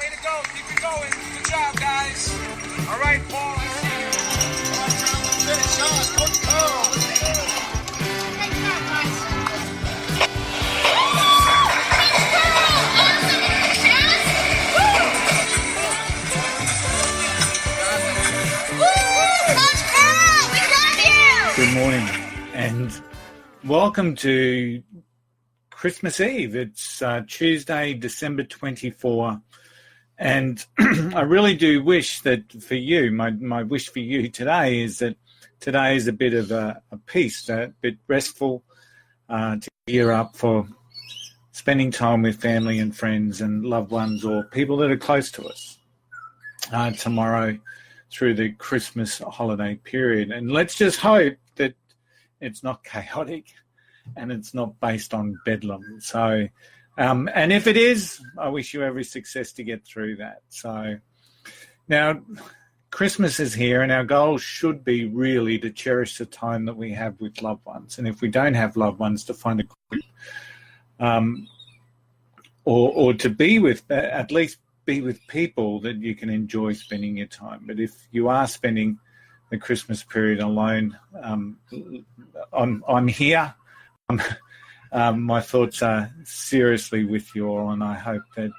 Way to go. Keep it going. Good job, guys. All right, Paul. I see you. All right, Charlie. Finish on. Good call. Good job, guys. Good morning and welcome to Christmas Eve. It's Tuesday, December 24, and I really do wish that for you, my wish for you today is that today is a bit of a peace, a bit restful, to gear up for spending time with family and friends and loved ones or people that are close to us tomorrow through the Christmas holiday period. And let's just hope that it's not chaotic and it's not based on bedlam. So, and if it is, I wish you every success to get through that. So now Christmas is here and our goal should be really to cherish the time that we have with loved ones. And if we don't have loved ones, to find a group or to be with, at least be with people that you can enjoy spending your time. But if you are spending the Christmas period alone, I'm here. My thoughts are seriously with you all, and I hope that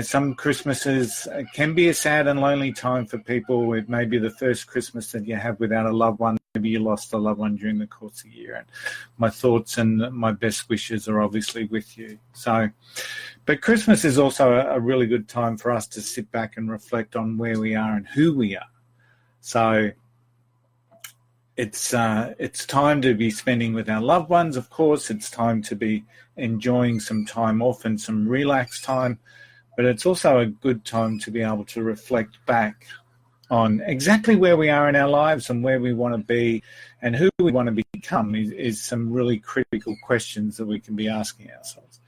some Christmases can be a sad and lonely time for people. It may be the first Christmas that you have without a loved one. Maybe you lost a loved one during the course of the year. And my thoughts and my best wishes are obviously with you. So, but Christmas is also a really good time for us to sit back and reflect on where we are and who we are. So it's time to be spending with our loved ones, of course. It's time to be enjoying some time off and some relaxed time. But it's also a good time to be able to reflect back on exactly where we are in our lives and where we want to be and who we want to become is some really critical questions that we can be asking ourselves.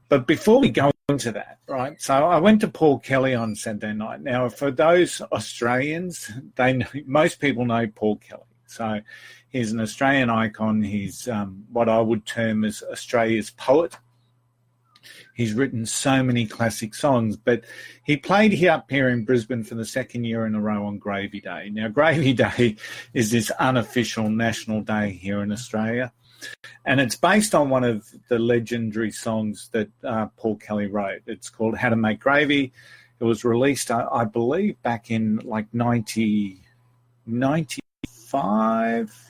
But before we go into that, right, so I went to Paul Kelly on Saturday night. Now, for those Australians, most people know Paul Kelly. So he's an Australian icon. He's what I would term as Australia's poet. He's written so many classic songs, but he played up here in Brisbane for the second year in a row on Gravy Day. Now, Gravy Day is this unofficial national day here in Australia, and it's based on one of the legendary songs that Paul Kelly wrote. It's called How to Make Gravy. It was released, I believe, back in like 1995.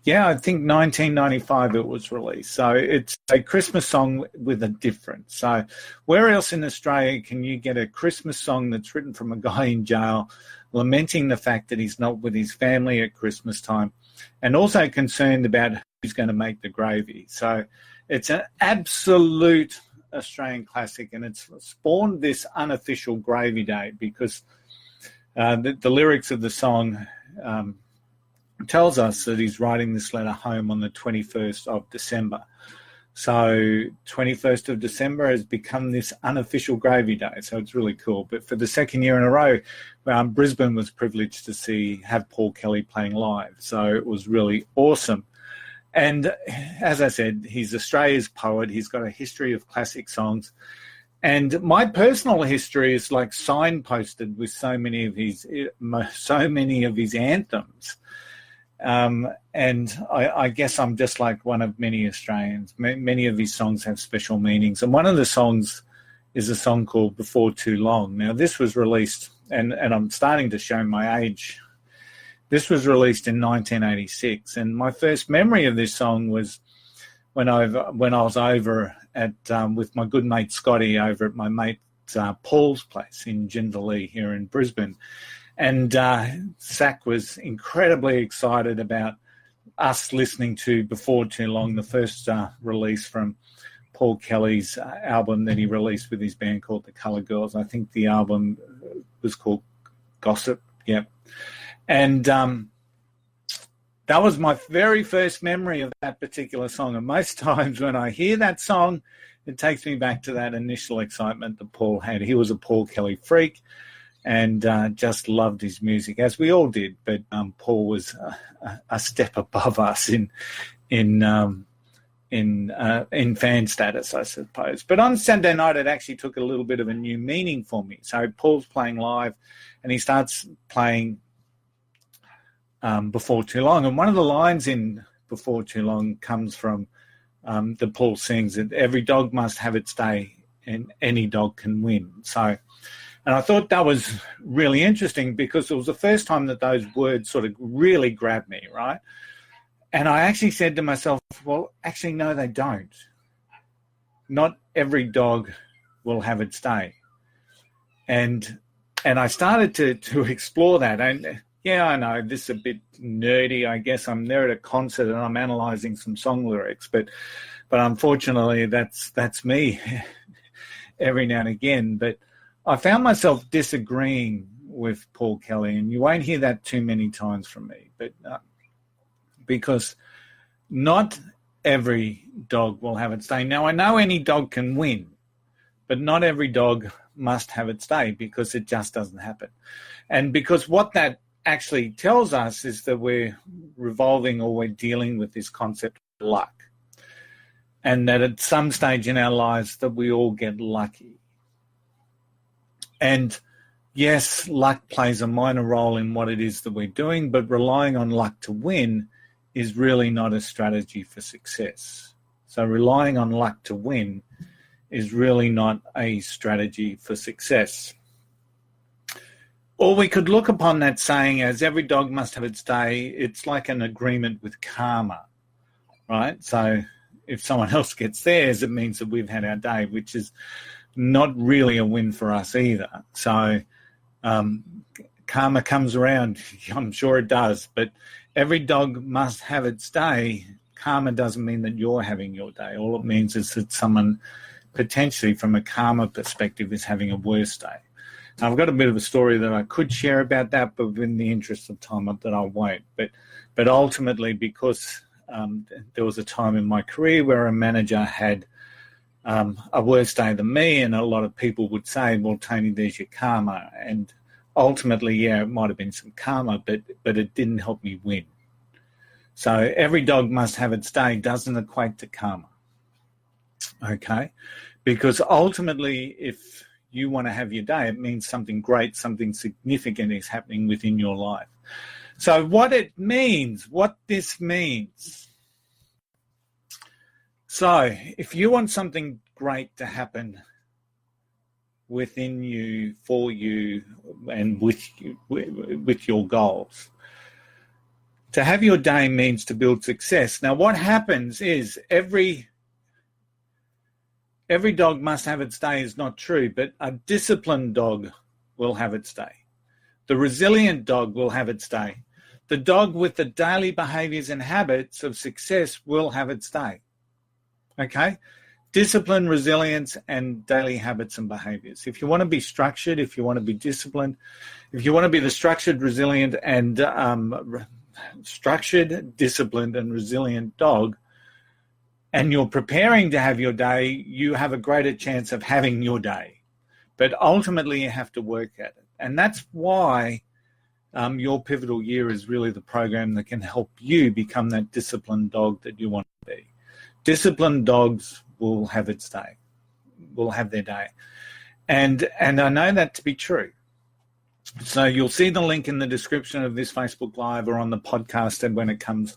Yeah, I think 1995 it was released. So it's a Christmas song with a difference. So where else in Australia can you get a Christmas song that's written from a guy in jail lamenting the fact that he's not with his family at Christmas time and also concerned about who's going to make the gravy? So it's an absolute Australian classic, and it's spawned this unofficial Gravy Day because the lyrics of the song tells us that he's writing this letter home on the 21st of December. So 21st of December has become this unofficial Gravy Day. So it's really cool. But for the second year in a row, Brisbane was privileged to have Paul Kelly playing live. So it was really awesome. And as I said, he's Australia's poet. He's got a history of classic songs. And my personal history is like signposted with so many of his anthems. And I guess I'm just like one of many Australians. Many of his songs have special meanings. And one of the songs is a song called Before Too Long. Now, this was released, and I'm starting to show my age. This was released in 1986. And my first memory of this song was when I was over at with my good mate Scotty over at my mate Paul's place in Jindalee here in Brisbane. And Zach was incredibly excited about us listening to Before Too Long, the first release from Paul Kelly's album that he released with his band called The Colour Girls. I think the album was called Gossip. Yep. And that was my very first memory of that particular song. And most times when I hear that song, it takes me back to that initial excitement that Paul had. He was a Paul Kelly freak. And just loved his music, as we all did. But Paul was a step above us in in fan status, I suppose. But on Saturday night, it actually took a little bit of a new meaning for me. So Paul's playing live, and he starts playing Before Too Long. And one of the lines in Before Too Long comes from that Paul sings, that every dog must have its day and any dog can win. So, and I thought that was really interesting because it was the first time that those words sort of really grabbed me, right? And I actually said to myself, well, actually, no, they don't. Not every dog will have its day. And I started to explore that. And yeah, I know this is a bit nerdy. I guess I'm there at a concert and I'm analysing some song lyrics, but unfortunately that's me every now and again. But I found myself disagreeing with Paul Kelly, and you won't hear that too many times from me, but because not every dog will have its day. Now, I know any dog can win, but not every dog must have its day, because it just doesn't happen. And because what that actually tells us is that we're revolving, or we're dealing with this concept of luck. And that at some stage in our lives that we all get lucky. And yes, luck plays a minor role in what it is that we're doing, but relying on luck to win is really not a strategy for success. So relying on luck to win is really not a strategy for success. Or we could look upon that saying as every dog must have its day. It's like an agreement with karma, right? So if someone else gets theirs, it means that we've had our day, which is not really a win for us either. So karma comes around, I'm sure it does, but every dog must have its day. Karma doesn't mean that you're having your day. All it means is that someone potentially from a karma perspective is having a worse day. Now, I've got a bit of a story that I could share about that, but in the interest of time that I won't. But ultimately, because there was a time in my career where a manager had a worse day than me, and a lot of people would say, well, Tony, there's your karma. And ultimately, yeah, it might have been some karma, but it didn't help me win. So every dog must have its day doesn't equate to karma, okay? Because ultimately, if you want to have your day, it means something great, something significant is happening within your life. So what this means. So if you want something great to happen within you, for you, and with your goals, to have your day means to build success. Now, what happens is every dog must have its day is not true, but a disciplined dog will have its day. The resilient dog will have its day. The dog with the daily behaviors and habits of success will have its day. Okay? Discipline, resilience, and daily habits and behaviors. If you want to be structured, if you want to be disciplined, if you want to be the structured, resilient, and structured, disciplined, and resilient dog, and you're preparing to have your day, you have a greater chance of having your day. But ultimately, you have to work at it. And that's why your pivotal year is really the program that can help you become that disciplined dog that you want to be. Disciplined dogs will have their day. And I know that to be true. So you'll see the link in the description of this Facebook Live or on the podcast and when it comes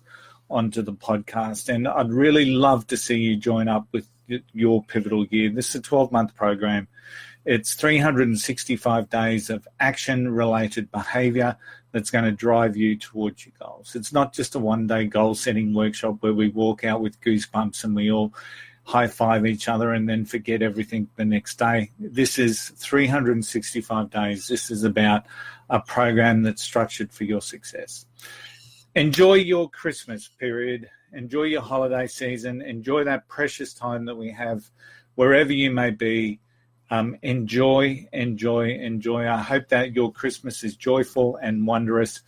onto the podcast. And I'd really love to see you join up with your pivotal year. This is a 12-month program. It's 365 days of action-related behavior that's going to drive you towards your goals. It's not just a one-day goal-setting workshop where we walk out with goosebumps and we all high-five each other and then forget everything the next day. This is 365 days. This is about a program that's structured for your success. Enjoy your Christmas period. Enjoy your holiday season. Enjoy that precious time that we have wherever you may be. Enjoy. I hope that your Christmas is joyful and wondrous.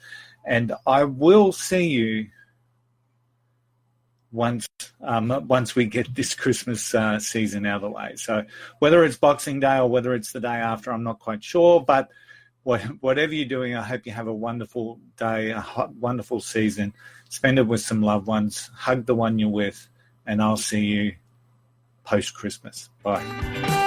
And I will see you once we get this Christmas season out of the way. So whether it's Boxing Day or whether it's the day after, I'm not quite sure. But whatever you're doing, I hope you have a wonderful day, a wonderful season. Spend it with some loved ones. Hug the one you're with. and I'll see you post-Christmas. Bye.